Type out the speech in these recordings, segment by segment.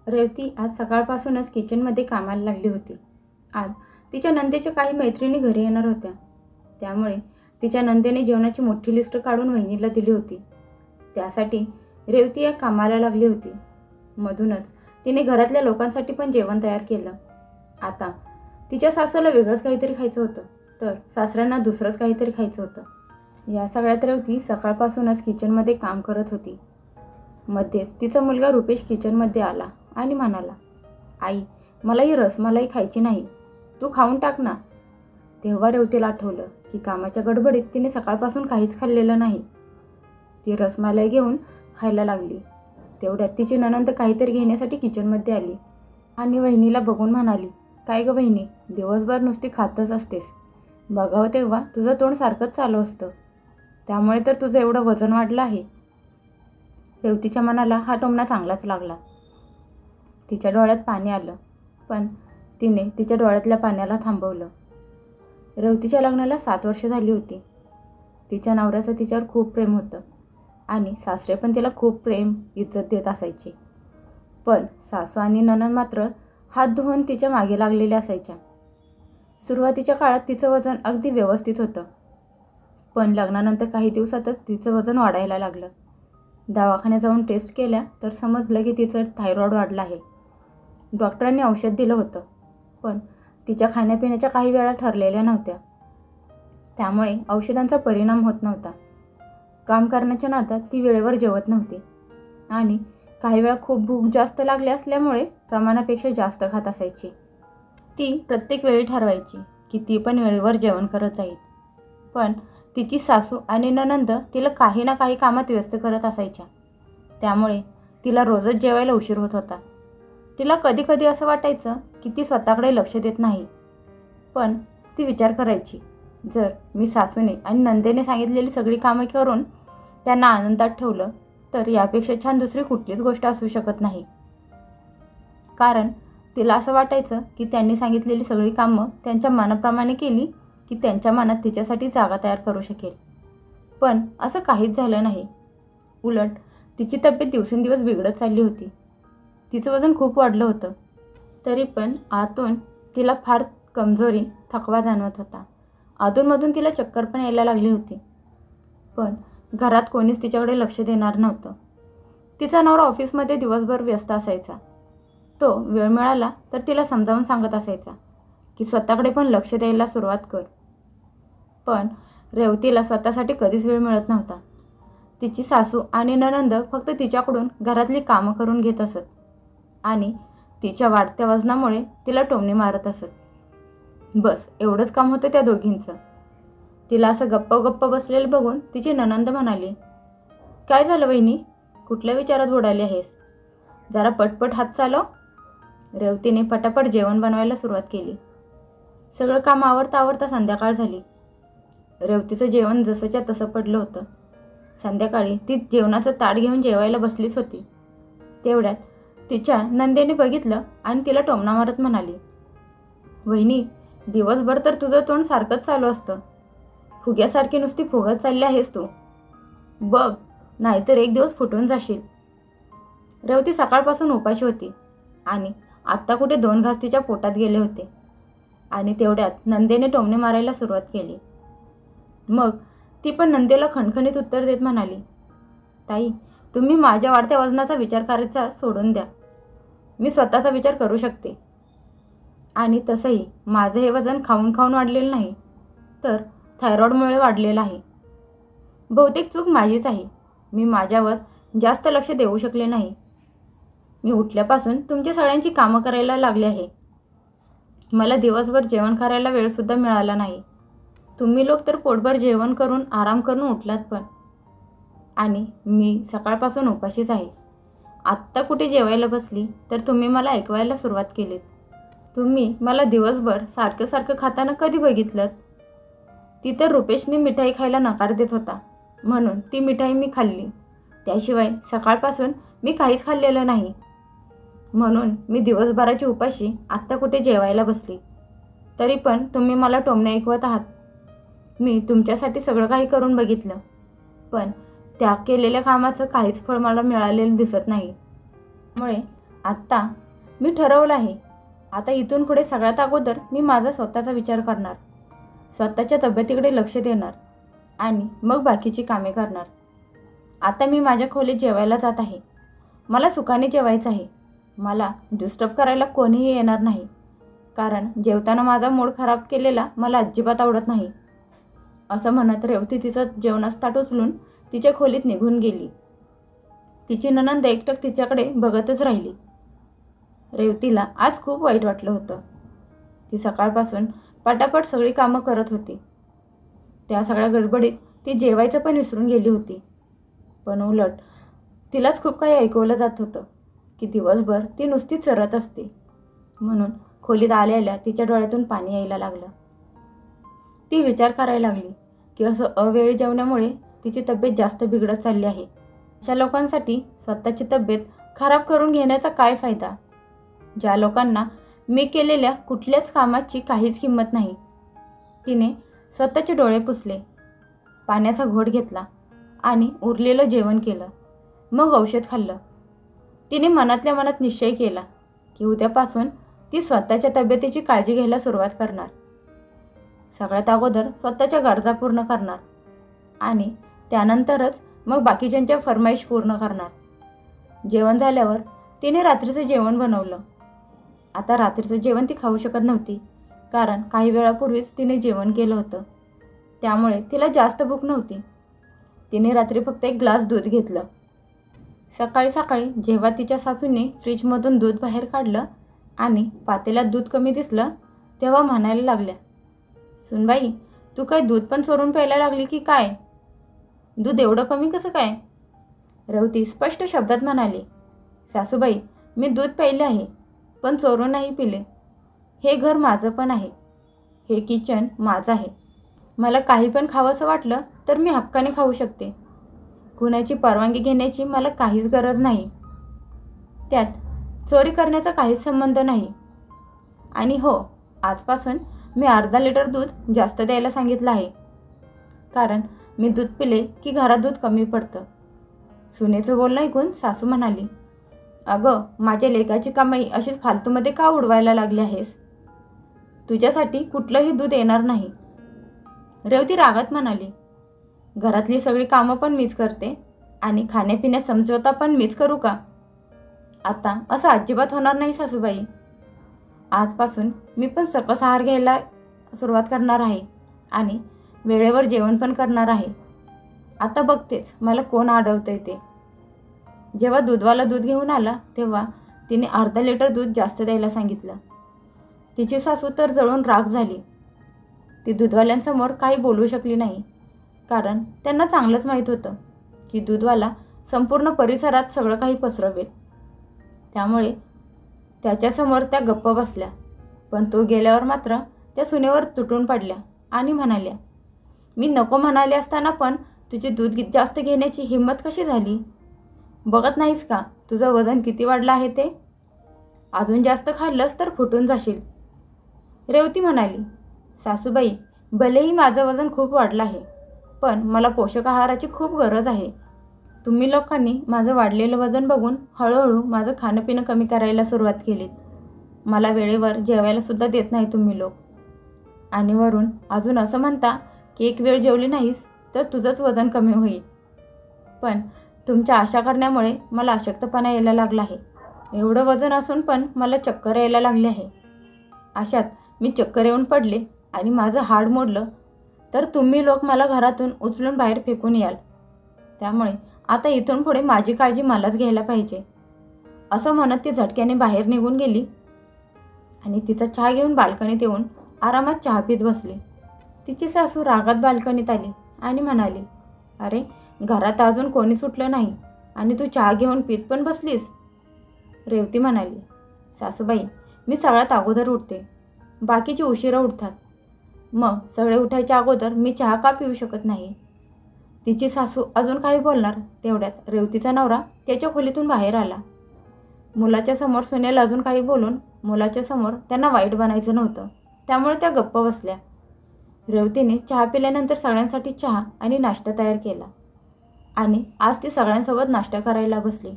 रेवती आज सकाळपासूनच किचनमध्ये कामाला लागली होती. आज तिच्या नंदेच्या काही मैत्रिणी घरी येणार होत्या. त्यामुळे तिच्या नंदेने जेवणाची मोठी लिस्ट काढून वहिनीला दिली होती. त्यासाठी रेवती या कामाला लागली होती. मधूनच तिने घरातल्या लोकांसाठी पण जेवण तयार केलं. आता तिच्या सासूला वेगळंच काहीतरी खायचं होतं, तर सासऱ्यांना दुसरंच काहीतरी खायचं होतं. या सगळ्यात रेवती सकाळपासूनच किचनमध्ये काम करत होती. मध्येच तिचा मुलगा रुपेश किचनमध्ये आला आणि म्हणाला, आई, मला ही रसमलाई खायची नाही, तू खाऊन टाक ना. तेव्हा रेवतीला आठवलं की कामाच्या गडबडीत तिने सकाळपासून काहीच खाल्लेलं नाही. ती रसमलाई घेऊन खायला लागली. तेवढ्यात तिची नणंद काहीतरी घेण्यासाठी किचनमध्ये आली आणि वहिनीला बघून म्हणाली, काय गं वहिनी, दिवसभर नुसती खातच असतेस, बघावं तेव्हा तुझं तोंड सारखंच चालू असतं, त्यामुळे तर तुझं एवढं वजन वाढलं आहे. रेवतीच्या मनाला हा टोमणा चांगलाच लागला. तिच्या डोळ्यात पाणी आलं, पण तिने तिच्या डोळ्यातल्या पाण्याला थांबवलं. रेवतीच्या लग्नाला 7 वर्ष झाली होती. तिच्या नवऱ्याचं तिच्यावर खूप प्रेम होतं आणि सासरे पण तिला खूप प्रेम इज्जत देत असायचे. पण सासू आणि नणंद मात्र हात धुवून तिच्या मागे लागलेल्या असायच्या. सुरुवातीच्या काळात तिचं वजन अगदी व्यवस्थित होतं, पण लग्नानंतर काही दिवसातच तिचं वजन वाढायला लागलं. दवाखान्यात जाऊन टेस्ट केल्या तर समजलं की तिचं थायरॉईड वाढलं आहे. डॉक्टरांनी औषध दिलं होतं, पण तिच्या खाण्यापिण्याच्या काही वेळा ठरलेल्या नव्हत्या, त्यामुळे औषधांचा परिणाम होत नव्हता. काम करण्याच्या नादात ती वेळेवर जेवत नव्हती आणि काही वेळा खूप भूक जास्त लागली असल्यामुळे प्रमाणापेक्षा जास्त खात असायची. ती प्रत्येक वेळी ठरवायची की ती पण वेळेवर जेवण करत जाईल, पण तिची सासू आणि नणंद तिला काही ना काही कामात व्यस्त करत असायच्या. त्यामुळे तिला रोजच जेवायला उशीर होत होता. तिला कधी कधी असं वाटायचं की ती स्वतःकडे लक्ष देत नाही, पण ती विचार करायची, जर मी सासूने आणि नंदेने सांगितलेली सगळी कामं करून त्यांना आनंदात ठेवलं तर यापेक्षा छान दुसरी कुठलीच गोष्ट असू शकत नाही. कारण तिला असं वाटायचं की त्यांनी सांगितलेली सगळी कामं त्यांच्या मनाप्रमाणे केली की त्यांच्या मनात तिच्यासाठी जागा तयार करू शकेल. पण असं काहीच झालं नाही. उलट तिची तब्येत दिवसेंदिवस बिघडत चालली होती. तिचं वजन खूप वाढलं होतं, तरी पण आतून तिला फार कमजोरी, थकवा जाणवत होता. अधूनमधून तिला चक्कर पण यायला लागली होती. पण घरात कोणीच तिच्याकडे लक्ष देणार नव्हतं. तिचा नवरा ऑफिसमध्ये दिवसभर व्यस्त असायचा. तो वेळ मिळाला तर तिला समजावून सांगत असायचा की स्वतःकडे पण लक्ष द्यायला सुरुवात कर. पण रेवतीला स्वतःसाठी कधीच वेळ मिळत नव्हता. तिची सासू आणि नणंद फक्त तिच्याकडून घरातली कामं करून घेत असत आणि तिच्या वाढत्या वजनामुळे तिला टोमणे मारत असत. बस एवढंच काम होतं त्या दोघींचं. तिला असं गप्प गप्प बसलेलं बघून तिची नणंद म्हणाली, काय झालं वहिनी, कुठल्या विचारात बुडाली आहेस, जरा पटपट हात चालव. रेवतीने पटापट जेवण बनवायला सुरुवात केली. सगळं काम आवरता आवरता संध्याकाळ झाली. रेवतीचं जेवण जसंच्या तसं पडलं होतं. संध्याकाळी ती जेवणाचं ताट घेऊन जेवायला बसलीच होती. तेवढ्यात तिच्या नंदेने बघितलं आणि तिला टोमणा मारत म्हणाली, वहिनी, दिवसभर तर तुझं तोंड सारखंच चालू असतं, फुग्यासारखी नुसती फुगत चालली आहेस तू, बघ नाहीतर एक दिवस फुटून जाशील. रेवती सकाळपासून उपाशी होती आणि आत्ता कुठे 2 घास तिच्या पोटात गेले होते आणि तेवढ्यात नंदेने टोमणे मारायला सुरुवात केली. मग ती पण नंदेला खणखणीत उत्तर देत म्हणाली, ताई, तुम्ही माझ्या वाढत्या वजनाचा विचार करायचा सोडून द्या, मी स्वतःचा विचार करू शकते. आणि तसंही माझं हे वजन खाऊन खाऊन वाढलेलं नाही, तर थायरॉईडमुळे वाढलेलं आहे. बहुतेक चूक माझीच आहे, मी माझ्यावर जास्त लक्ष देऊ शकले नाही. मी उठल्यापासून तुमच्या सगळ्यांची कामं करायला लागले आहे. मला दिवसभर जेवण करायला वेळसुद्धा मिळाला नाही. तुम्ही लोक तर पोटभर जेवण करून आराम करून उठलात पण, आणि मी सकाळपासून उपाशीच आहे. आत्ता कुठे जेवायला बसली तर तुम्ही मला ऐकवायला सुरुवात केलीत. तुम्ही मला दिवसभर सारखं सारखं खाताना कधी बघितलं? ती तर रुपेशने मिठाई खायला नकार देत होता म्हणून ती मिठाई मी खाल्ली. त्याशिवाय सकाळपासून मी काहीच खाल्लेलं नाही, म्हणून मी दिवसभराची उपाशी आत्ता कुठे जेवायला बसली. तरी पण तुम्ही मला टोमणे ऐकवत आहात. मी तुमच्यासाठी सगळं काही करून बघितलं, पण त्या केलेल्या कामाचं काहीच फळ मला मिळालेलं दिसत नाही. त्यामुळे आत्ता मी ठरवलं आहे, आता इथून पुढे सगळ्यात अगोदर मी माझा स्वतःचा विचार करणार, स्वतःच्या तब्येतीकडे लक्ष देणार आणि मग बाकीची कामे करणार. आता मी माझ्या खोलीत जेवायला जात आहे. मला सुखाने जेवायचं आहे. मला डिस्टर्ब करायला कोणीही येणार नाही, कारण जेवताना माझा मूड खराब केलेला मला अजिबात आवडत नाही. असं म्हणत रेवती तिचं जेवणाचं ताट उचलून तिच्या खोलीत निघून गेली. तिची नणंद एकटक तिच्याकडे बघतच राहिली. रेवतीला आज खूप वाईट वाटलं होतं. ती सकाळपासून पटापट सगळी कामं करत होती. त्या सगळ्या गडबडीत ती जेवायचं पण विसरून गेली होती. पण उलट तिलाच खूप काही ऐकवलं जात होतं की दिवसभर ती नुसतीच चरत असते. म्हणून खोलीत आल्या तिच्या डोळ्यातून पाणी यायला लागलं. ती विचार करायला लागली की असं अवेळी जेवण्यामुळे तिची तब्येत जास्त बिघडत चालली आहे. अशा लोकांसाठी स्वतःची तब्येत खराब करून घेण्याचा काय फायदा, ज्या लोकांना मी केलेल्या कुठल्याच कामाची काहीच किंमत नाही. तिने स्वतःचे डोळे पुसले, पाण्याचा घोट घेतला आणि उरलेलं जेवण केलं. मग औषध खाल्लं. तिने मनातल्या मनात निश्चय केला की उद्यापासून ती स्वतःच्या तब्येतीची काळजी घ्यायला सुरुवात करणार. सगळ्यात अगोदर स्वतःच्या गरजा पूर्ण करणार आणि त्यानंतरच मग बाकीच्यांच्या फरमाईश पूर्ण करणार. जेवण झाल्यावर तिने रात्रीचं जेवण बनवलं. आता रात्रीचं जेवण ती खाऊ शकत नव्हती, कारण काही वेळापूर्वीच तिने जेवण केलं होतं. त्यामुळे तिला जास्त भूक नव्हती. तिने रात्री फक्त एक ग्लास दूध घेतलं. सकाळी सकाळी जेव्हा तिच्या सासूने फ्रीजमधून दूध बाहेर काढलं आणि पातेल्यात दूध कमी दिसलं, तेव्हा म्हणायला लागल्या, सुनबाई, तू काय दूध पण चोरून प्यायला लागली की काय? दूध एवढं कमी कसं काय? रेवती स्पष्ट शब्दात म्हणाली, सासूबाई, मी दूध प्यायले आहे, पण चोरून नाही पिले. हे घर माझं पण आहे. हे किचन माझं आहे. मला काही पण खावंसं वाटलं तर मी हक्काने खाऊ शकते. कुणाची परवानगी घेण्याची मला काहीच गरज नाही. त्यात चोरी करण्याचा काहीच संबंध नाही. आणि हो, आजपासून मी अर्धा लिटर दूध जास्त द्यायला सांगितलं आहे, कारण मी दूध पिले की घरात दूध कमी पडतं. सुनेचं बोलणं ऐकून सासू म्हणाली, अगं, माझ्या लेकाची कमाई अशीच फालतूमध्ये का उडवायला लागली आहेस? तुझ्यासाठी कुठलंही दूध येणार नाही. रेवती रागात म्हणाली, घरातली सगळी कामं पण मीच करते आणि खाण्यापिण्यात समझोता पण मीच करू का? आता असं अजिबात होणार नाही सासूबाई. आजपासून मी पण सकस आहार घ्यायला सुरुवात करणार आहे आणि वेळेवर जेवण पण करणार आहे. आता बघतेच मला कोण अडवतंय ते. जेव्हा दूधवाला दूध घेऊन आला तेव्हा तिने अर्धा लिटर दूध जास्त द्यायला सांगितलं. तिची सासू तर जळून राख झाली. ती दूधवाल्यांसमोर काही बोलू शकली नाही, कारण त्यांना चांगलंच माहीत होतं की दूधवाला संपूर्ण परिसरात सगळं काही पसरवेल. त्यामुळे त्याच्यासमोर त्या गप्प बसल्या. पण तो गेल्यावर मात्र त्या सुनेवर तुटून पडल्या आणि म्हणाल्या, मी नको म्हणाले असताना पण तुझे दूध जास्त घेण्याची हिंमत कशी झाली? बघत नाहीस का तुझं वजन किती वाढलं आहे ते? अजून जास्त खाल्लंस तर फुटून जाशील. रेवती म्हणाली, सासूबाई, भलेही माझं वजन खूप वाढलं आहे, पण मला पोषक आहाराची खूप गरज आहे. तुम्ही लोकांनी माझं वाढलेलं वजन बघून हळूहळू माझं खाणंपिणं कमी करायला सुरुवात केलीत. मला वेळेवर जेवायला सुद्धा देत नाही तुम्ही लोक. आणि वरून अजून असं म्हणता की एक वेळ जेवली नाहीस तर तुझंच वजन कमी होईल. पण तुमच्या आशा करण्यामुळे मला अशक्तपणा यायला लागला आहे. एवढं वजन असून पण मला चक्कर यायला लागले आहे. अशात मी चक्कर येऊन पडले आणि माझं हाड मोडलं तर तुम्ही लोक मला घरातून उचलून बाहेर फेकून याल. त्यामुळे आता इथून पुढे माझी काळजी मलाच घ्यायला पाहिजे. असं म्हणत ती झटक्याने बाहेर निघून गेली आणि तिचा चहा घेऊन बाल्कनीत येऊन आरामात चहा पीत बसली. तिची सासू रागात बाल्कनीत आली आणि म्हणाली, अरे, घरात अजून कोणी सुटलं नाही आणि तू चहा घेऊन पीत पण बसलीस? रेवती म्हणाली, सासूबाई, मी सगळ्यात अगोदर उठते. बाकीचे उशिरा उठतात. मग सगळे उठायच्या अगोदर मी चहा का पिऊ शकत नाही? तिची सासू अजून काही बोलणार तेवढ्यात रेवतीचा नवरा त्याच्या खोलीतून बाहेर आला. मुलाच्या समोर सुनेला अजून काही बोलून मुलाच्या समोर त्यांना वाईट बनायचं नव्हतं, त्यामुळे त्या गप्प बसल्या. रेवतीने चहा पिल्यानंतर सगळ्यांसाठी चहा आणि नाश्ता तयार केला आणि आज ती सगळ्यांसोबत नाश्ता करायला बसली.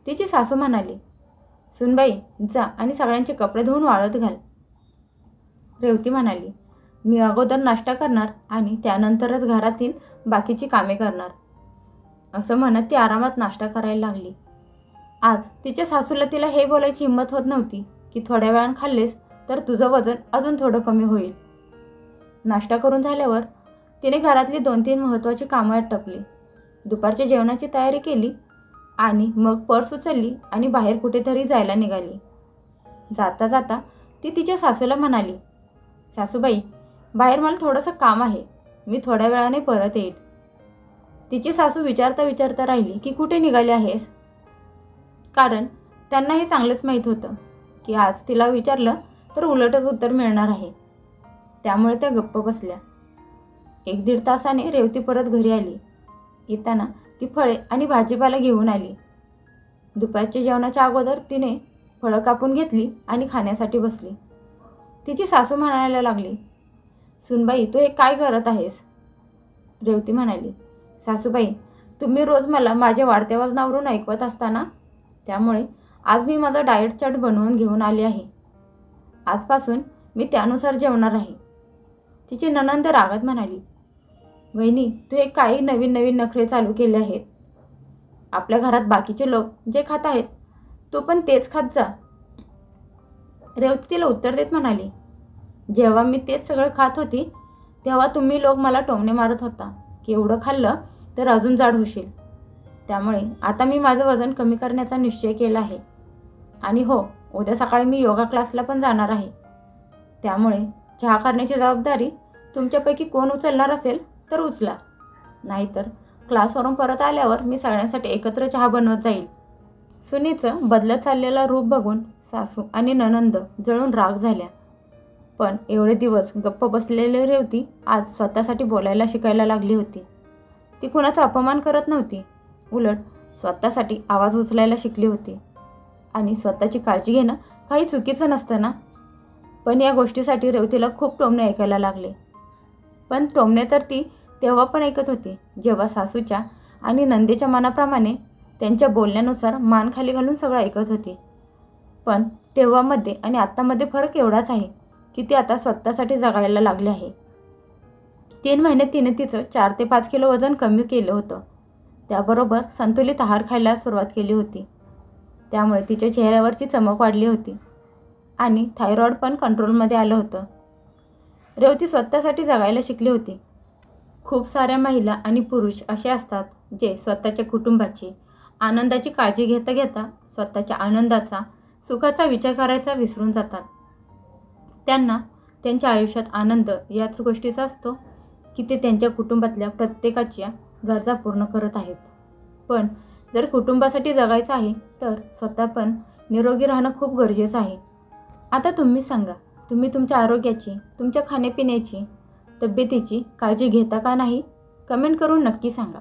तिची सासू म्हणाली, सुनबाई जा आणि सगळ्यांचे कपडे धुवून वाळत घाल. रेवती म्हणाली, मी अगोदर नाश्ता करणार आणि त्यानंतरच घरातील बाकीची कामे करणार. असं म्हणत ती आरामात नाश्ता करायला लागली. आज तिच्या सासूला तिला हे बोलायची हिंमत होत नव्हती की थोड्या वेळानं खाल्लेस तर तुझं वजन अजून थोडं कमी होईल. नाश्ता करून झाल्यावर तिने घरातली 2-3 महत्त्वाची कामं आटपली. दुपारच्या जेवणाची तयारी केली आणि मग पर्स उचलली आणि बाहेर कुठेतरी जायला निघाली. जाता जाता ती तिच्या सासूला म्हणाली, सासूबाई बाहेर मला थोडंसं काम आहे, मी थोड्या वेळाने परत येईल. तिची सासू विचारता विचारता राहिली की कुठे निघाली आहेस, कारण त्यांना हे चांगलंच माहीत होतं की आज तिला विचारलं तर उलटच उत्तर मिळणार आहे. त्यामुळे त्या गप्प बसल्या. 1-1.5 तासाने रेवती परत घरी आली. येताना ती फळे आणि भाजीपाला घेऊन आली. दुपारच्या जेवणाच्या अगोदर तिने फळं कापून घेतली आणि खाण्यासाठी बसली. तिची सासू म्हणायला लागली, सुनबाई तू हे काय करत आहेस? रेवती म्हणाली, सासूबाई तुम्ही रोज मला माझ्या वाढत्या वजनावरून ऐकवत असताना, त्यामुळे आज मी माझा डाएट चार्ट बनवून घेऊन आले आहे. आजपासून मी त्यानुसार जेवणार आहे. तिची नणंद रागात म्हणाली, वहिनी तू हे काही नवीन नवीन नखरे चालू केले आहेत. आपल्या घरात बाकीचे लोक जे खात आहेत तू पण तेच खात जा. रेवती तिला उत्तर देत म्हणाली, जेव्हा मी तेच सगळं खात होती तेव्हा तुम्ही लोक मला टोमणे मारत होता की एवढं खाल्लं तर अजून जाड होशील. त्यामुळे आता मी माझं वजन कमी करण्याचा निश्चय केला आहे. आणि हो, उद्या सकाळी मी योगा क्लासला पण जाणार आहे. त्यामुळे चहा करण्याची जबाबदारी तुमच्यापैकी कोण उचलणार असेल तर उचला, नाहीतर क्लासवरून परत आल्यावर मी सगळ्यांसाठी एकत्र चहा बनवत जाईल. सुनीचं बदलत चाललेलं रूप बघून सासू आणि नणंद जळून राग झाल्या. पण एवढे दिवस गप्प बसलेली रेवती आज स्वतःसाठी बोलायला शिकायला लागली होती. ती कुणाचा अपमान करत नव्हती, उलट स्वतःसाठी आवाज उचलायला शिकली होती. आणि स्वतःची काळजी घेणं काही चुकीचं नसतं ना. पण या गोष्टीसाठी रेवतीला खूप टोमणे ऐकायला लागले. पण टोमणे तर ती तेव्हा पण ऐकत होती जेव्हा सासूच्या आणि नंदेच्या मनाप्रमाणे त्यांच्या बोलण्यानुसार मान खाली घालून सगळं ऐकत होती. पण तेव्हामध्ये आणि आत्तामध्ये फरक एवढाच आहे की ती आता स्वतःसाठी जगायला लागली आहे. 3 महिन्यात तिने तिचं 4 ते 5 किलो वजन कमी केलं होतं. त्याबरोबर संतुलित आहार खायला सुरुवात केली होती. त्यामुळे तिच्या चेहऱ्यावरची चमक वाढली होती आणि थायरॉईड पण कंट्रोलमध्ये आलं होतं. रेवती स्वतःसाठी जगायला शिकली होती. खूप साऱ्या महिला आणि पुरुष असे असतात जे स्वतःच्या कुटुंबाची आनंदाची काळजी घेता घेता स्वतःच्या आनंदाचा सुखाचा विचार करायचा विसरून जातात. त्यांना त्यांच्या आयुष्यात आनंद याच गोष्टीचा असतो की ते त्यांच्या कुटुंबातल्या प्रत्येकाच्या गरजा पूर्ण करत आहेत. पण जर कुटुंबासाठी जगायचं आहे तर स्वतः पण निरोगी राहणं खूप गरजेचं आहे. आता तुम्ही सांगा, तुम्ही तुमच्या आरोग्याची, तुमच्या खाण्यापिण्याची, तब्येतीची काळजी घेता का नाही? कमेंट करून नक्की सांगा.